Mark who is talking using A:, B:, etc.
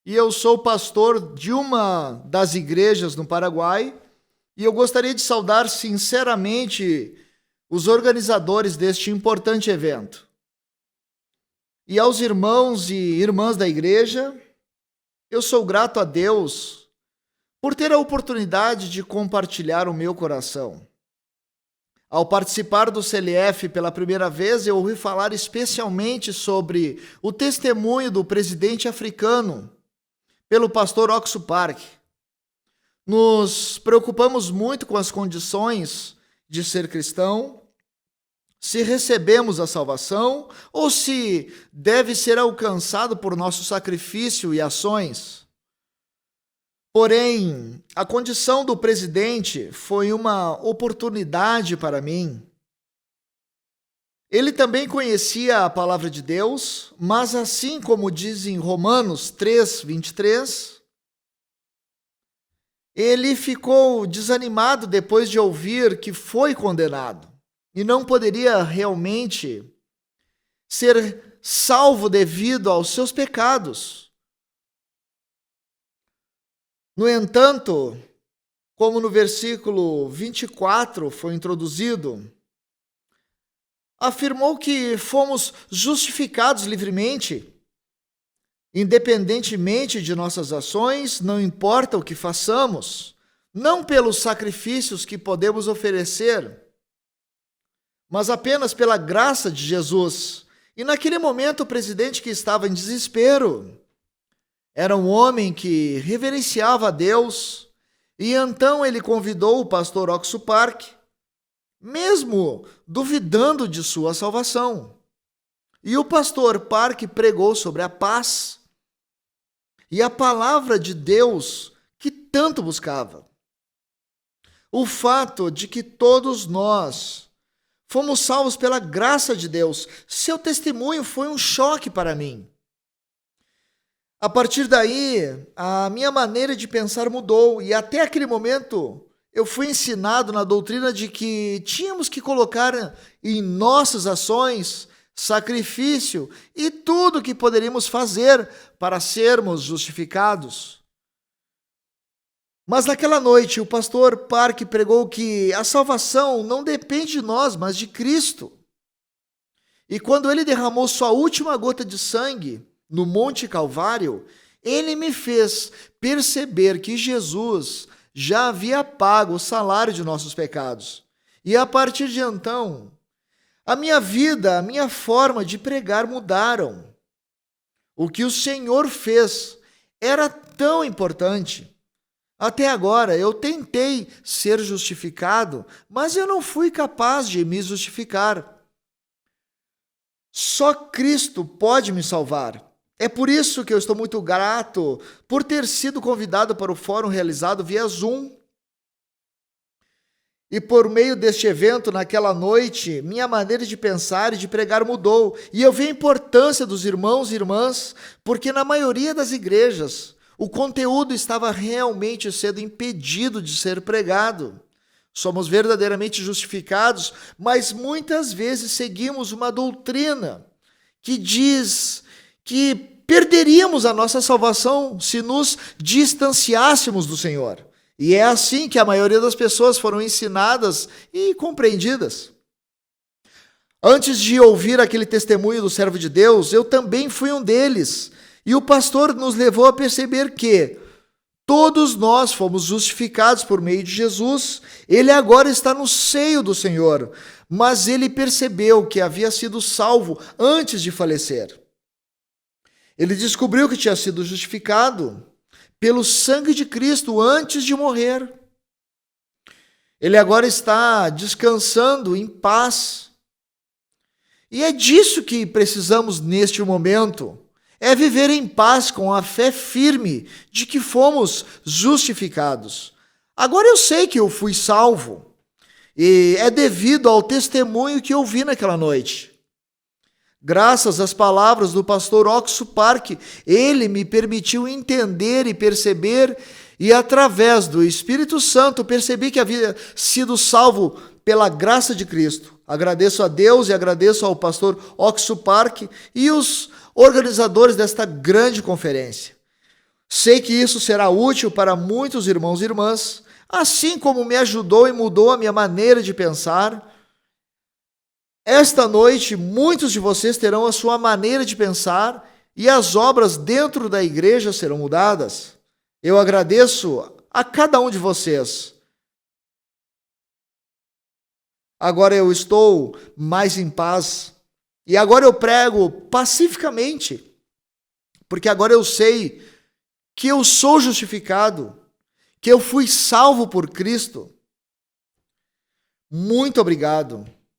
A: e eu sou pastor de uma das igrejas no Paraguai, e eu gostaria de saudar sinceramente os organizadores deste importante evento. E aos irmãos e irmãs da igreja, eu sou grato a Deus por ter a oportunidade de compartilhar o meu coração. Ao participar do CLF pela primeira vez, eu ouvi falar especialmente sobre o testemunho do presidente africano, pelo pastor Oxo Park. Nos preocupamos muito com as condições de ser cristão, se recebemos a salvação ou se deve ser alcançado por nosso sacrifício e ações. Porém, a condição do presidente foi uma oportunidade para mim. Ele também conhecia a palavra de Deus, mas assim como diz em Romanos 3:23, ele ficou desanimado depois de ouvir que foi condenado e não poderia realmente ser salvo devido aos seus pecados. No entanto, como no versículo 24 foi introduzido, afirmou que fomos justificados livremente, independentemente de nossas ações, não importa o que façamos, não pelos sacrifícios que podemos oferecer, mas apenas pela graça de Jesus. E naquele momento o presidente, que estava em desespero, era um homem que reverenciava a Deus, e então ele convidou o pastor Oxo Park, mesmo duvidando de sua salvação. E o pastor Park pregou sobre a paz e a palavra de Deus que tanto buscava. O fato de que todos nós fomos salvos pela graça de Deus, seu testemunho foi um choque para mim. A partir daí, a minha maneira de pensar mudou, e até aquele momento eu fui ensinado na doutrina de que tínhamos que colocar em nossas ações sacrifício e tudo que poderíamos fazer para sermos justificados. Mas naquela noite o pastor Park pregou que a salvação não depende de nós, mas de Cristo. E quando ele derramou sua última gota de sangue no Monte Calvário, ele me fez perceber que Jesus já havia pago o salário de nossos pecados. E a partir de então, a minha vida, a minha forma de pregar mudaram. O que o Senhor fez era tão importante. Até agora eu tentei ser justificado, mas eu não fui capaz de me justificar. Só Cristo pode me salvar. É por isso que eu estou muito grato por ter sido convidado para o fórum realizado via Zoom. E por meio deste evento, naquela noite, minha maneira de pensar e de pregar mudou. E eu vi a importância dos irmãos e irmãs, porque na maioria das igrejas, o conteúdo estava realmente sendo impedido de ser pregado. Somos verdadeiramente justificados, mas muitas vezes seguimos uma doutrina que diz que perderíamos a nossa salvação se nos distanciássemos do Senhor. E é assim que a maioria das pessoas foram ensinadas e compreendidas. Antes de ouvir aquele testemunho do servo de Deus, eu também fui um deles. E o pastor nos levou a perceber que todos nós fomos justificados por meio de Jesus. Ele agora está no seio do Senhor, mas ele percebeu que havia sido salvo antes de falecer. Ele descobriu que tinha sido justificado pelo sangue de Cristo antes de morrer. Ele agora está descansando em paz. E é disso que precisamos neste momento. É viver em paz com a fé firme de que fomos justificados. Agora eu sei que eu fui salvo. E é devido ao testemunho que eu vi naquela noite. Graças às palavras do pastor Oxo Park, ele me permitiu entender e perceber, e através do Espírito Santo percebi que havia sido salvo pela graça de Cristo. Agradeço a Deus e agradeço ao pastor Oxo Park e os organizadores desta grande conferência. Sei que isso será útil para muitos irmãos e irmãs, assim como me ajudou e mudou a minha maneira de pensar. Esta noite, muitos de vocês terão a sua maneira de pensar e as obras dentro da igreja serão mudadas. Eu agradeço a cada um de vocês. Agora eu estou mais em paz e agora eu prego pacificamente, porque agora eu sei que eu sou justificado, que eu fui salvo por Cristo. Muito obrigado.